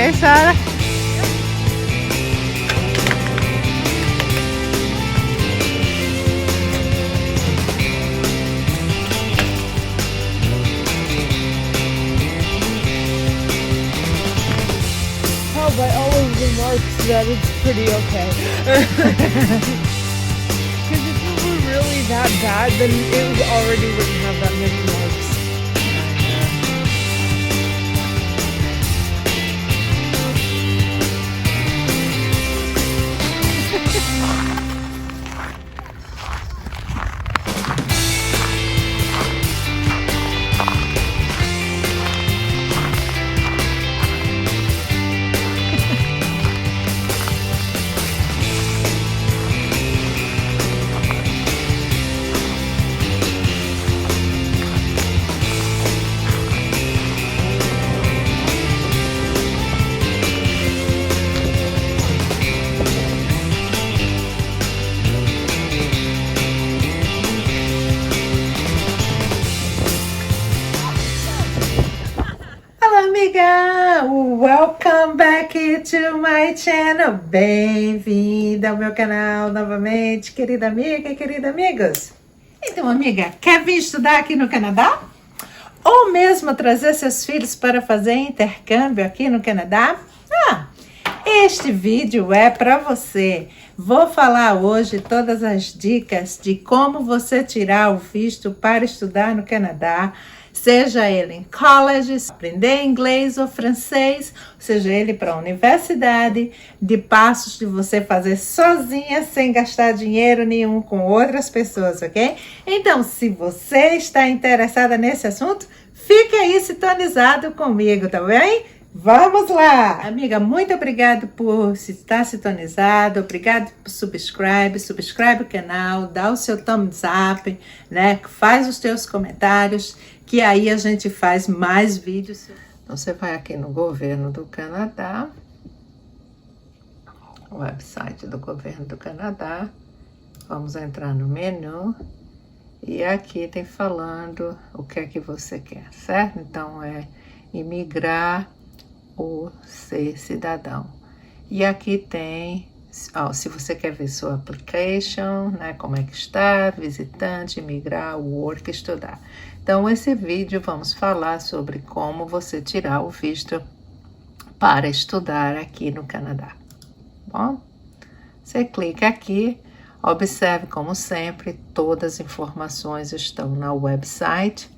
Okay, Sarah? Oh, by all of the marks that it's pretty okay. Because if it were really that bad, then it already wouldn't have that many marks. Hello, amiga! Welcome back to my channel! Bem-vinda ao meu canal novamente, querida amiga e queridos amigos! Então, amiga, quer vir estudar aqui no Canadá? Ou mesmo trazer seus filhos para fazer intercâmbio aqui no Canadá? Este vídeo é para você. Vou falar hoje todas as dicas de como você tirar o visto para estudar no Canadá, seja ele em college, aprender inglês ou francês, seja ele para a universidade, de passos de você fazer sozinha, sem gastar dinheiro nenhum com outras pessoas, ok? Então, se você está interessada nesse assunto, fique aí sintonizado comigo, tá bem? Vamos lá! Amiga, muito obrigado por estar sintonizado, obrigado por subscribe o canal, dá o seu thumbs up, né? Faz os teus comentários, que aí a gente faz mais vídeos. Então, você vai aqui no Governo do Canadá, o website do Governo do Canadá, vamos entrar no menu, e aqui tem falando o que é que você quer, certo? Então, é imigrar ou ser cidadão. E aqui tem, se você quer ver sua application, né, como é que está, visitante, imigrar, work, estudar. Então, esse vídeo vamos falar sobre como você tirar o visto para estudar aqui no Canadá. Bom, você clica aqui, observe como sempre, todas as informações estão na website.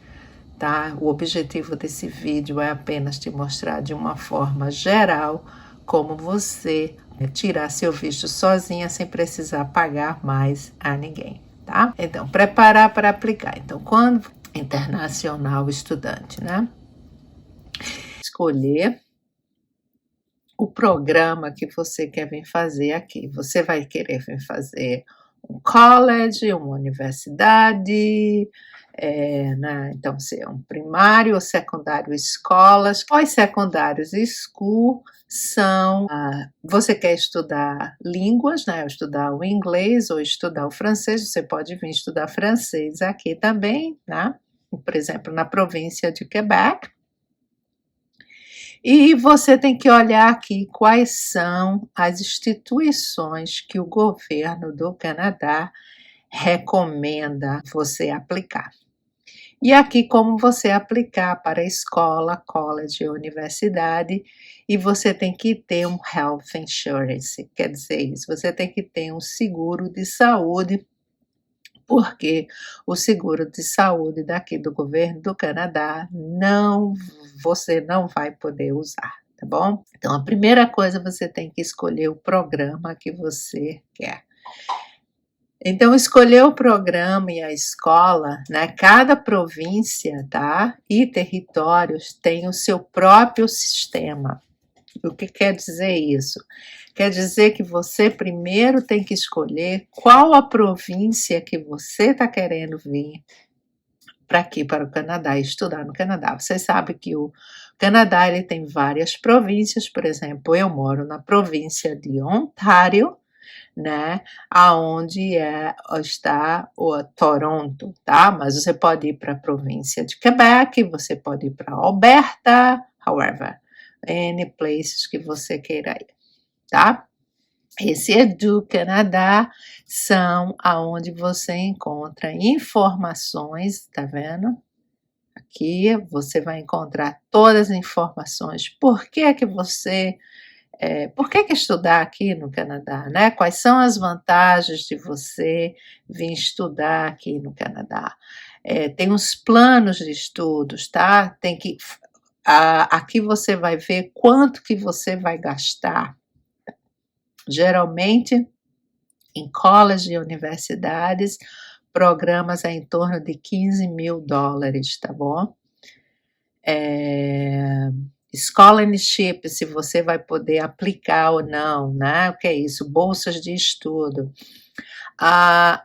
Tá? O objetivo desse vídeo é apenas te mostrar de uma forma geral como você tirar seu visto sozinha sem precisar pagar mais a ninguém, tá? Então, preparar para aplicar. Então, quando internacional estudante, né? Escolher o programa que você quer vir fazer aqui. Você vai querer vir fazer um college, uma universidade, né? Então, se é um primário ou secundário escolas, pós-secundários school são, você quer estudar línguas, né? Estudar o inglês ou estudar o francês, você pode vir estudar francês aqui também, né? Por exemplo, na província de Quebec. E você tem que olhar aqui quais são as instituições que o governo do Canadá recomenda você aplicar. E aqui como você aplicar para escola, college, universidade, e você tem que ter um health insurance, quer dizer isso, você tem que ter um seguro de saúde, porque o seguro de saúde daqui do governo do Canadá você não vai poder usar, tá bom? Então, a primeira coisa, você tem que escolher o programa que você quer. Então, escolher o programa e a escola, né? Cada província, tá? E territórios tem o seu próprio sistema. O que quer dizer isso? Quer dizer que você primeiro tem que escolher qual a província que você está querendo vir para aqui, para o Canadá, estudar no Canadá. Você sabe que o Canadá ele tem várias províncias, por exemplo, eu moro na província de Ontário, né, aonde está o Toronto, tá? Mas você pode ir para a província de Quebec, você pode ir para Alberta, however, N places que você queira ir, tá? Esse Edu Canadá são aonde você encontra informações, tá vendo? Aqui você vai encontrar todas as informações. Por que estudar aqui no Canadá, né? Quais são as vantagens de você vir estudar aqui no Canadá? Tem os planos de estudos, tá? Aqui você vai ver quanto que você vai gastar. Geralmente, em college e universidades, programas em torno de $15.000, tá bom? Scholarship, se você vai poder aplicar ou não, né? O que é isso? Bolsas de estudo.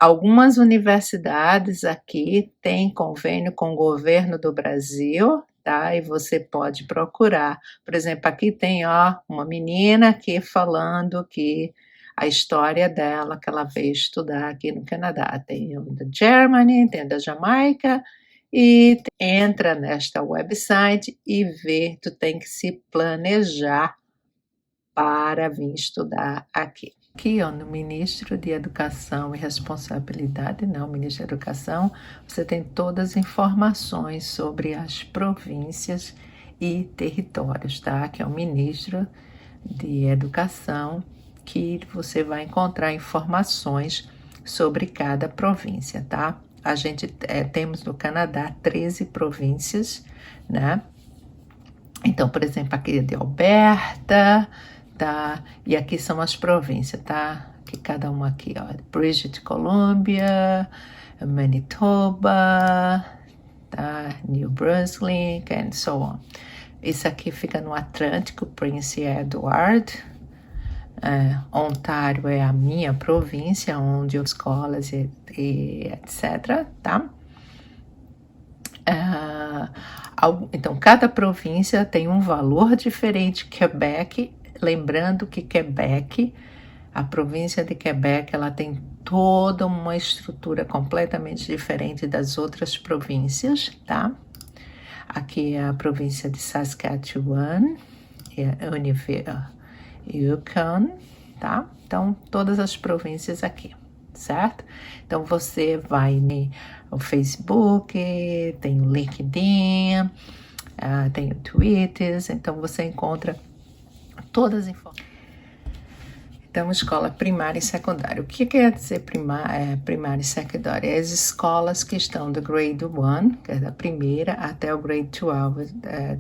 Algumas universidades aqui têm convênio com o governo do Brasil, tá? E você pode procurar. Por exemplo, aqui tem uma menina aqui falando que a história dela, que ela veio estudar aqui no Canadá. Tem o da Germany, tem da Jamaica, e entra nesta website e vê, tu tem que se planejar para vir estudar aqui. Aqui, no Ministro de Educação e Responsabilidade, Ministro da Educação, você tem todas as informações sobre as províncias e territórios, tá? Que é o Ministro de Educação, que você vai encontrar informações sobre cada província, tá? A gente temos no Canadá 13 províncias, né? Então, por exemplo, aqui é de Alberta, tá? E aqui são as províncias, tá? Que cada uma aqui, British Columbia, Manitoba, tá? New Brunswick, and so on. Isso aqui fica no Atlântico, Prince Edward. Ontário é a minha província, onde eu escolas e etc, tá? Então, cada província tem um valor diferente. Quebec, lembrando que Quebec, a província de Quebec, ela tem toda uma estrutura completamente diferente das outras províncias, tá? Aqui é a província de Saskatchewan, Yukon, tá? Então, todas as províncias aqui, certo? Então, você vai no Facebook, tem o LinkedIn, tem o Twitter, então você encontra todas as informações. Então, escola primária e secundária. O que quer dizer primária e secundária? As escolas que estão do grade 1, que é da primeira, até o grade 12,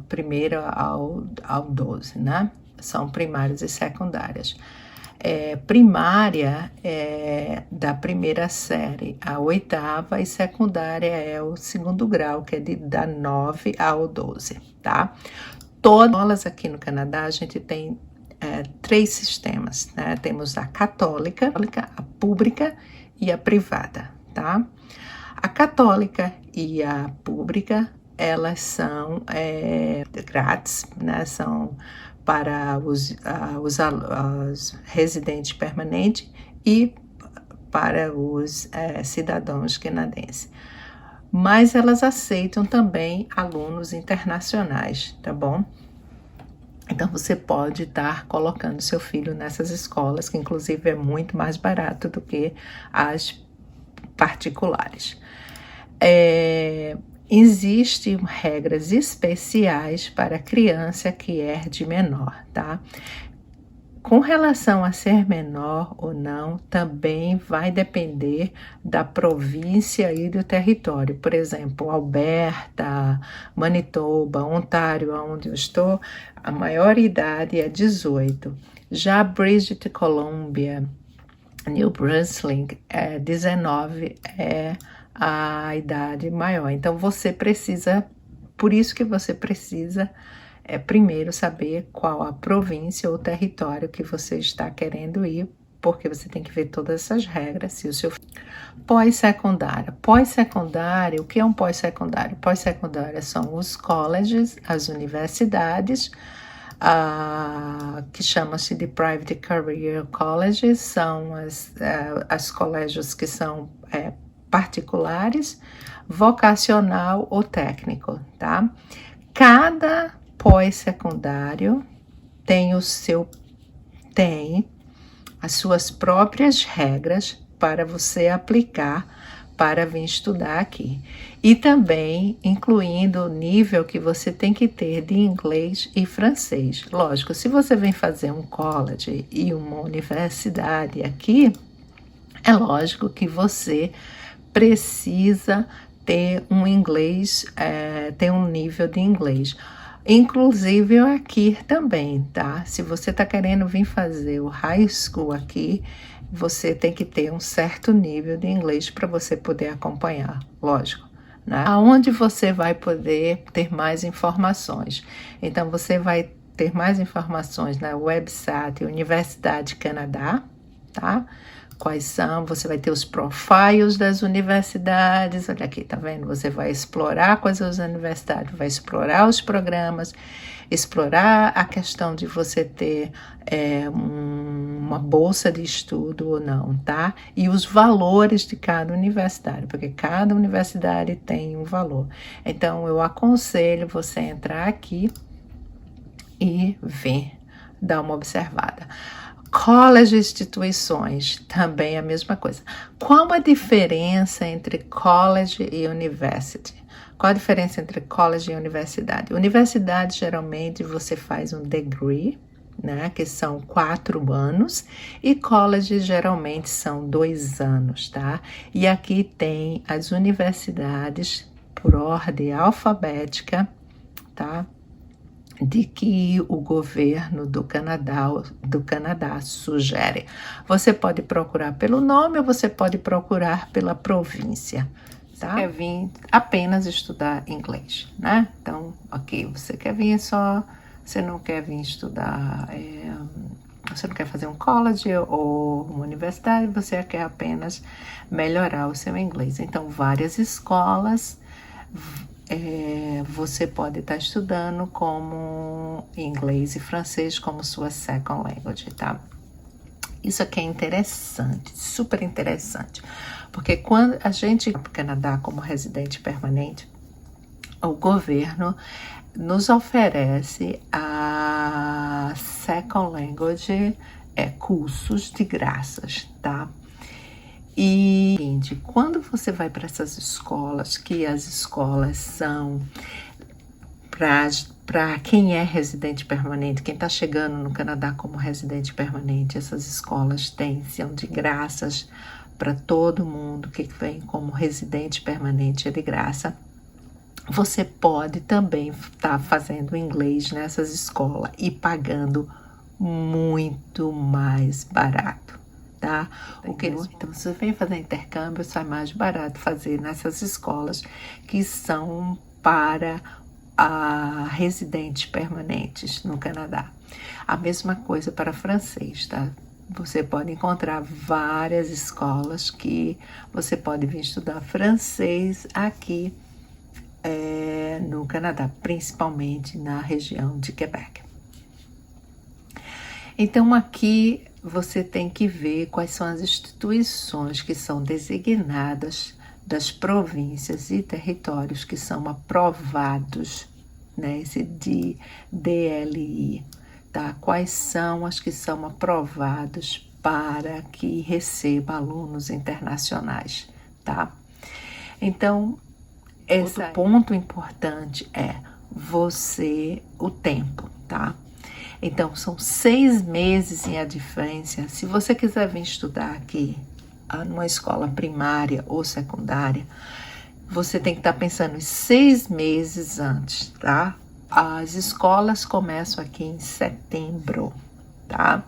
primeiro ao 12, né? São primárias e secundárias. Primária é da primeira série à 8ª e secundária é o 2º grau, que é da 9 ao 12, tá? Todas as escolas aqui no Canadá, a gente tem 3 sistemas, né? Temos a católica, a pública e a privada, tá? A católica e a pública, elas são grátis, né? São para os residentes permanentes e para os cidadãos canadenses. Mas elas aceitam também alunos internacionais, tá bom? Então, você pode estar colocando seu filho nessas escolas, que inclusive é muito mais barato do que as particulares. Existem regras especiais para criança que é de menor, tá? Com relação a ser menor ou não, também vai depender da província e do território. Por exemplo, Alberta, Manitoba, Ontário, onde eu estou, a maior idade é 18. Já British Columbia, New Brunswick, 19 é a idade maior. Então, por isso que você precisa primeiro saber qual a província ou território que você está querendo ir, porque você tem que ver todas essas regras. Se o seu pós-secundária. Pós-secundária, o que é um pós-secundário? Pós-secundária são os colleges, as universidades, que chama-se de Private Career Colleges, são as colégios que são particulares, vocacional ou técnico, tá? Cada pós-secundário tem as suas próprias regras para você aplicar para vir estudar aqui. E também incluindo o nível que você tem que ter de inglês e francês. Lógico, se você vem fazer um college e uma universidade aqui, é lógico que você precisa ter um inglês, ter um nível de inglês. Inclusive aqui também, tá? Se você está querendo vir fazer o high school aqui, você tem que ter um certo nível de inglês para você poder acompanhar, lógico, né? Aonde você vai poder ter mais informações? Então, você vai ter mais informações na website Universidade Canadá, tá? Quais são, você vai ter os profiles das universidades, olha aqui, tá vendo? Você vai explorar quais são as universidades, vai explorar os programas, explorar a questão de você ter uma bolsa de estudo ou não, tá? E os valores de cada universidade, porque cada universidade tem um valor. Então, eu aconselho você entrar aqui e ver, dar uma observada. College instituições, também a mesma coisa. Qual a diferença entre college e university? Qual a diferença entre college e universidade? Universidade, geralmente, você faz um degree, né, que são 4 anos, e college, geralmente, são 2 anos, tá? E aqui tem as universidades por ordem alfabética, tá? De que o governo do Canadá sugere. Você pode procurar pelo nome ou você pode procurar pela província, tá? Você quer vir apenas estudar inglês, né? Então, ok, você quer vir você não quer vir estudar, você não quer fazer um college ou uma universidade, você quer apenas melhorar o seu inglês. Então, várias escolas você pode estar estudando como inglês e francês como sua second language, tá? Isso aqui é interessante, super interessante, porque quando a gente vai para o Canadá como residente permanente, o governo nos oferece a second language, cursos de graças, tá? E quando você vai para essas escolas, que as escolas são para quem é residente permanente, quem está chegando no Canadá como residente permanente, essas escolas são de graças para todo mundo que vem como residente permanente, é de graça. Você pode também estar fazendo inglês nessas escolas e pagando muito mais barato, tá? Então, se você vem fazer intercâmbio, sai mais barato fazer nessas escolas que são para residentes permanentes no Canadá. A mesma coisa para francês, tá? Você pode encontrar várias escolas que você pode vir estudar francês aqui no Canadá, principalmente na região de Quebec. Então, aqui você tem que ver quais são as instituições que são designadas das províncias e territórios que são aprovados, né, esse de DLI, tá? Quais são as que são aprovados para que receba alunos internacionais, tá? Então, esse ponto importante é o tempo, tá? Então, são 6 meses em adferência. Se você quiser vir estudar aqui, numa escola primária ou secundária, você tem que estar pensando em 6 meses antes, tá? As escolas começam aqui em setembro, tá?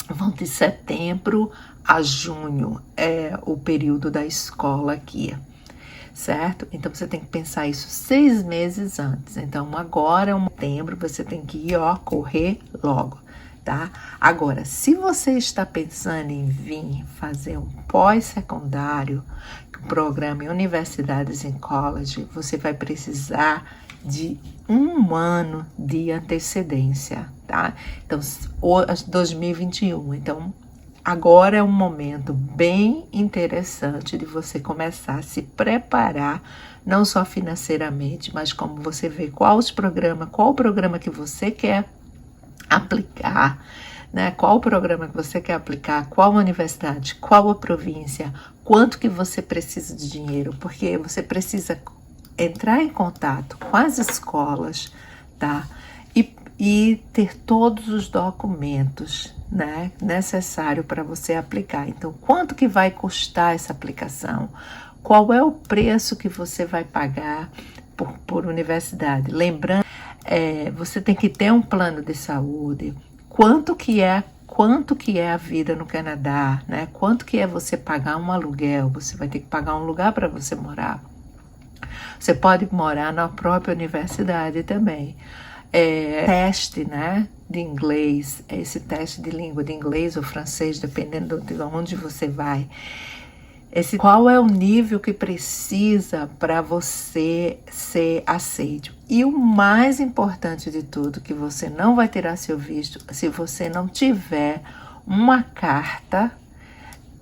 Vão de setembro a junho, é o período da escola aqui, certo? Então, você tem que pensar isso 6 meses antes. Então, agora, em setembro, você tem que ir, correr logo, tá? Agora, se você está pensando em vir fazer um pós-secundário, programa em universidades em college, você vai precisar de 1 ano de antecedência, tá? Então, 2021. Então, agora é um momento bem interessante de você começar a se preparar, não só financeiramente, mas como você vê qual o programa que você quer aplicar, né? Qual o programa que você quer aplicar, qual a universidade, qual a província, quanto que você precisa de dinheiro, porque você precisa entrar em contato com as escolas, tá? E ter todos os documentos, né, necessários para você aplicar. Então, quanto que vai custar essa aplicação? Qual é o preço que você vai pagar por universidade? Lembrando, você tem que ter um plano de saúde. Quanto que é a vida no Canadá, né? Quanto que é você pagar um aluguel? Você vai ter que pagar um lugar para você morar. Você pode morar na própria universidade também. Teste, né, de inglês, esse teste de língua de inglês ou francês, dependendo de onde você vai. Qual é o nível que precisa para você ser aceito? E o mais importante de tudo, que você não vai tirar seu visto se você não tiver uma carta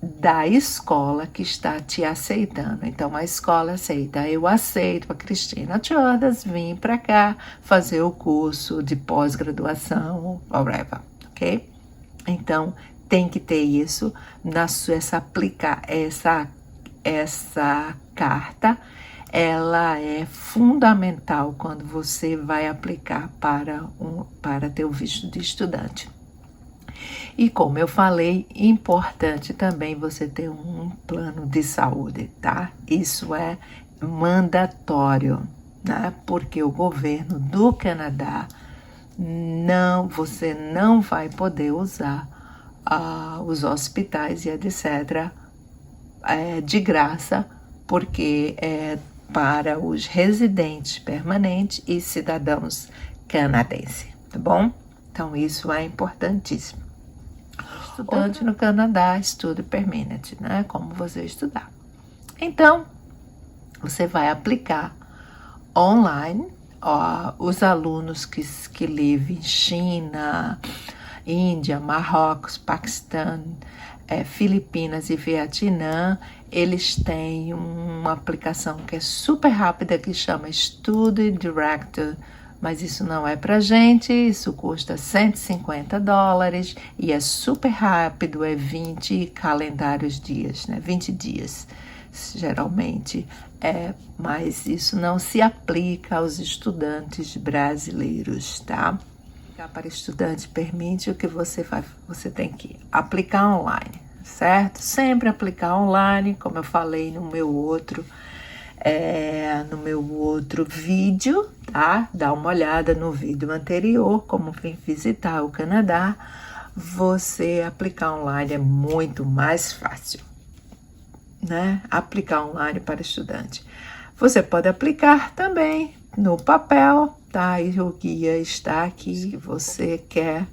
da escola que está te aceitando. Então, a escola aceita. Eu aceito a Cristina Tchodas vir para cá fazer o curso de pós-graduação, whatever, ok? Então, tem que ter isso, essa carta, ela é fundamental quando você vai aplicar para ter o visto de estudante. E como eu falei, importante também você ter um plano de saúde, tá? Isso é mandatório, né? Porque o governo do Canadá você não vai poder usar os hospitais e etc. De graça, porque é para os residentes permanentes e cidadãos canadenses, tá bom? Então isso é importantíssimo. Estudante no Canadá, estudo permanente, né? Como você estudar. Então, você vai aplicar online. Os alunos que vivem em China, Índia, Marrocos, Paquistão, Filipinas e Vietnã, eles têm uma aplicação que é super rápida que chama Student Director, mas isso não é pra gente, isso custa $150 e é super rápido, é 20 calendários dias, né? 20 dias, geralmente, mas isso não se aplica aos estudantes brasileiros, tá? Para estudante permite o que você tem que aplicar online, certo? Sempre aplicar online, como eu falei no meu outro vídeo, tá? Dá uma olhada no vídeo anterior, como vim visitar o Canadá. Você aplicar online é muito mais fácil, né? Aplicar online para estudante. Você pode aplicar também no papel, tá? E o guia está aqui, se você quer.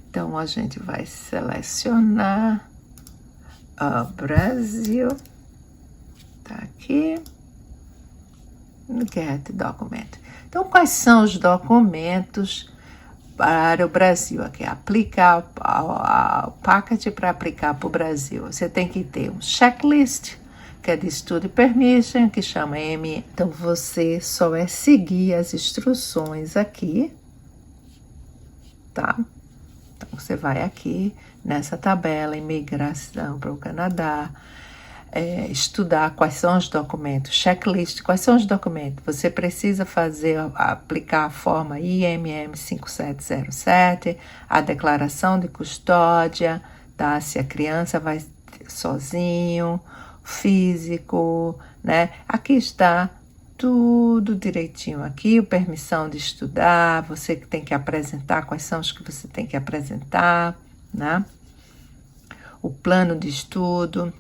Então, a gente vai selecionar Brasil, tá aqui. Get documento. Então, quais são os documentos para o Brasil? Aqui, aplicar o packet para aplicar para o Brasil. Você tem que ter um checklist, que é de Study Permission, que chama M. Então, você só é seguir as instruções aqui, tá? Então, você vai aqui nessa tabela, imigração para o Canadá, estudar quais são os documentos, checklist, quais são os documentos. Você precisa aplicar a forma IMM 5707, a declaração de custódia, tá? Se a criança vai sozinho, físico, né? Aqui está tudo direitinho aqui, permissão de estudar, você que tem que apresentar, quais são os que você tem que apresentar, né? O plano de estudo.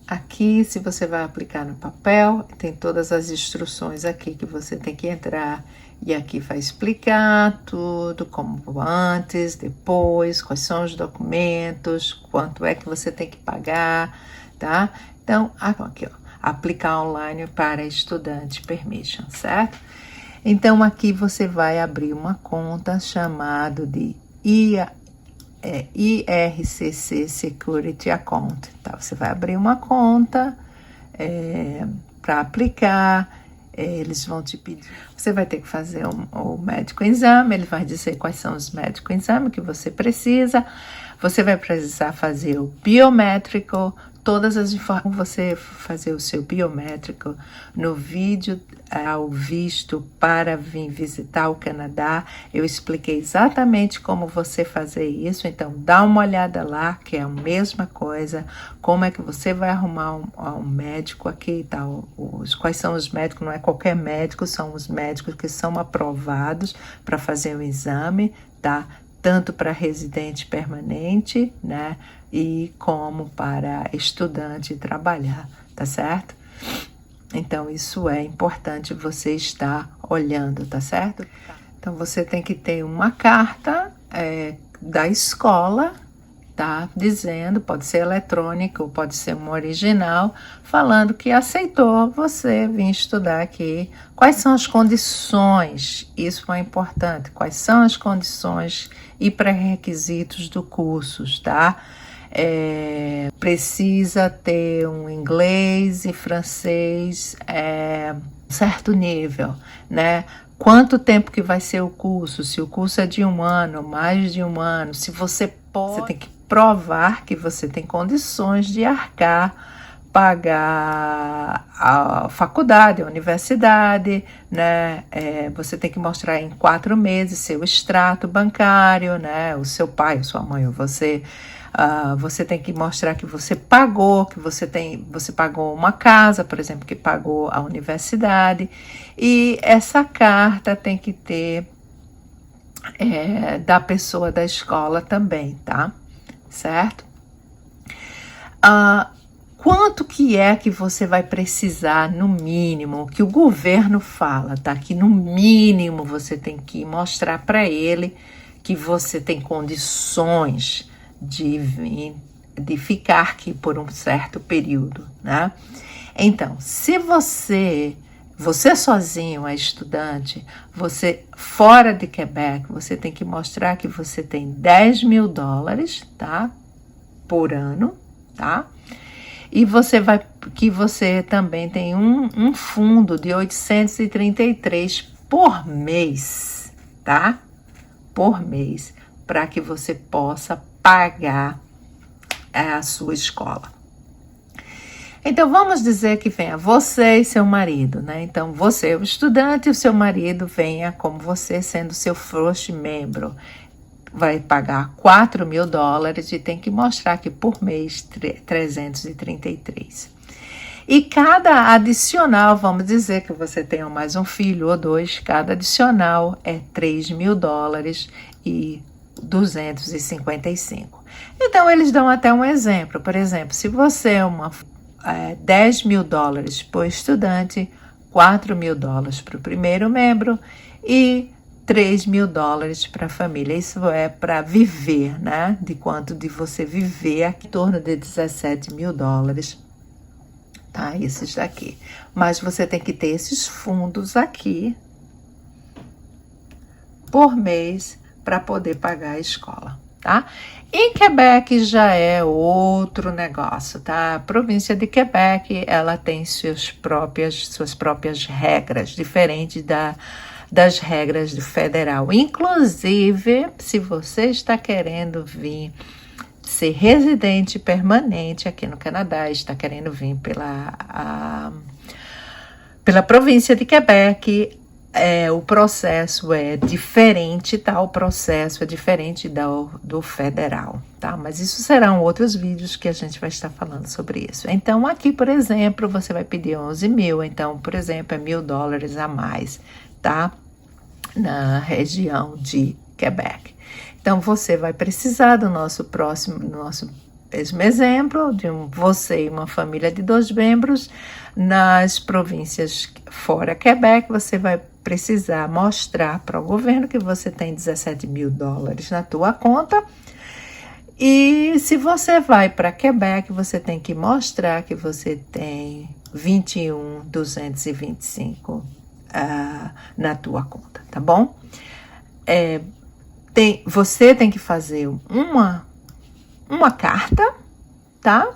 Aqui, se você vai aplicar no papel, tem todas as instruções aqui que você tem que entrar. E aqui vai explicar tudo, como antes, depois, quais são os documentos, quanto é que você tem que pagar, tá? Então, aqui, ó, aplicar online para estudante permission, certo? Então, aqui você vai abrir uma conta chamada de IRCC Security Account. Tá? Você vai abrir uma conta para aplicar. Eles vão te pedir. Você vai ter que fazer o médico exame. Ele vai dizer quais são os médicos exames que você precisa. Você vai precisar fazer o biométrico. Todas as informações, você fazer o seu biométrico no vídeo ao visto para vir visitar o Canadá. Eu expliquei exatamente como você fazer isso, então dá uma olhada lá, que é a mesma coisa, como é que você vai arrumar um médico aqui, tá? Quais são os médicos, não é qualquer médico, são os médicos que são aprovados para fazer o exame, tá? Tanto para residente permanente, né? E como para estudante trabalhar, tá certo? Então, isso é importante você estar olhando, tá certo? Então, você tem que ter uma carta da escola, tá? Dizendo, pode ser eletrônico, pode ser uma original, falando que aceitou você vir estudar aqui. Quais são as condições? Isso é importante. Quais são as condições e pré-requisitos do curso, tá? Precisa ter um inglês e francês certo nível, né? Quanto tempo que vai ser o curso? Se o curso é de 1 ano, mais de 1 ano, se você pode, você tem que provar que você tem condições de arcar, pagar a faculdade, a universidade, né? Você tem que mostrar em 4 meses seu extrato bancário, né? O seu pai, a sua mãe ou você. Você tem que mostrar que você pagou, você pagou uma casa, por exemplo, que pagou a universidade. E essa carta tem que ter da pessoa da escola também, tá? Certo? Quanto que é que você vai precisar, no mínimo, que o governo fala, tá? Que no mínimo você tem que mostrar para ele que você tem condições de ficar aqui por um certo período, né? Então, se você sozinho é estudante, você fora de Quebec, você tem que mostrar que você tem $10.000, tá? Por ano, tá? E que você também tem um fundo de 833 por mês, tá? Por mês, para que você possa pagar a sua escola. Então, vamos dizer que venha você e seu marido, né? Então, você é o estudante e o seu marido venha como você, sendo seu first membro. Vai pagar $4.000 e tem que mostrar que por mês 333. E cada adicional, vamos dizer que você tenha mais um filho ou 2, cada adicional é $3.000 e 255. Então, eles dão até um exemplo. Por exemplo, se você é $10.000 por estudante, $4.000 para o primeiro membro e $3.000 para a família. Isso é para viver, né? De quanto de você viver aqui, em torno de $17.000, tá? Esses daqui. Mas você tem que ter esses fundos aqui por mês para poder pagar a escola, tá? Em Quebec já é outro negócio, tá? A província de Quebec, ela tem suas próprias regras, diferente das regras do federal. Inclusive, se você está querendo vir ser residente permanente aqui no Canadá, está querendo vir pela província de Quebec, o processo é diferente, tá? O processo é diferente do federal, tá? Mas isso serão outros vídeos que a gente vai estar falando sobre isso. Então, aqui, por exemplo, você vai pedir 11.000, então, por exemplo, é $1.000 a mais, tá? Na região de Quebec. Então, você vai precisar do nosso mesmo exemplo, de você e uma família de 2 membros. Nas províncias fora Quebec, você vai precisar mostrar para o governo que você tem $17.000 na tua conta. E se você vai para Quebec, você tem que mostrar que você tem 21.225 na tua conta, tá bom? você tem que fazer uma carta, tá?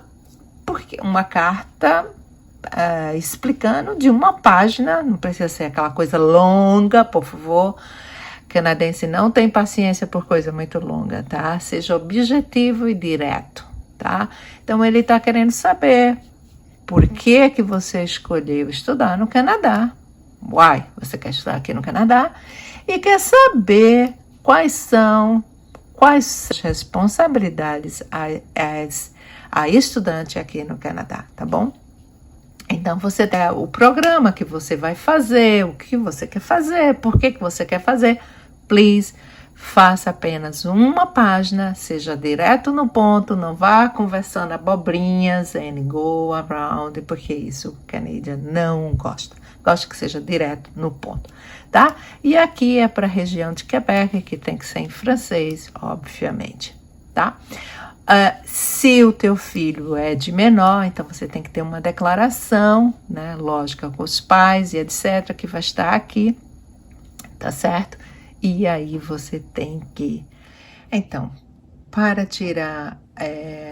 Porque uma carta explicando de uma página, não precisa ser aquela coisa longa, por favor. Canadense não tem paciência por coisa muito longa, tá? Seja objetivo e direto, tá? Então ele está querendo saber por que que você escolheu estudar no Canadá. Why? Você quer estudar aqui no Canadá e quer saber quais são as responsabilidades a estudante aqui no Canadá, tá bom? Então, você tem o programa que você vai fazer, o que você quer fazer, por que você quer fazer. Please, faça apenas uma página, seja direto no ponto, não vá conversando abobrinhas and go around, porque isso o Canadian não gosta. Gosta que seja direto no ponto, tá? E aqui é para a região de Quebec, que tem que ser em francês, obviamente, tá? Se o teu filho é de menor, então você tem que ter uma declaração, né, lógica com os pais e etc, que vai estar aqui, tá certo? E aí você tem que... Então, para tirar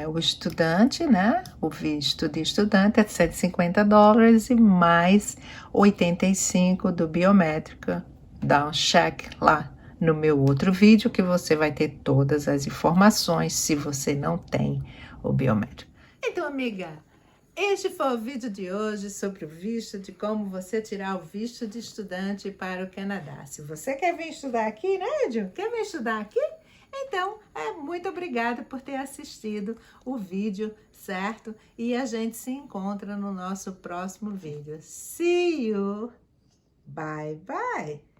o estudante, né, o visto de estudante é $150 e mais 85 do biométrico, dá um check lá no meu outro vídeo que você vai ter todas as informações se você não tem o biométrico. Então, amiga, este foi o vídeo de hoje sobre o visto, de como você tirar o visto de estudante para o Canadá. Se você quer vir estudar aqui, né, Edil? Quer vir estudar aqui? Então, muito obrigada por ter assistido o vídeo, certo? E a gente se encontra no nosso próximo vídeo. See you! Bye, bye!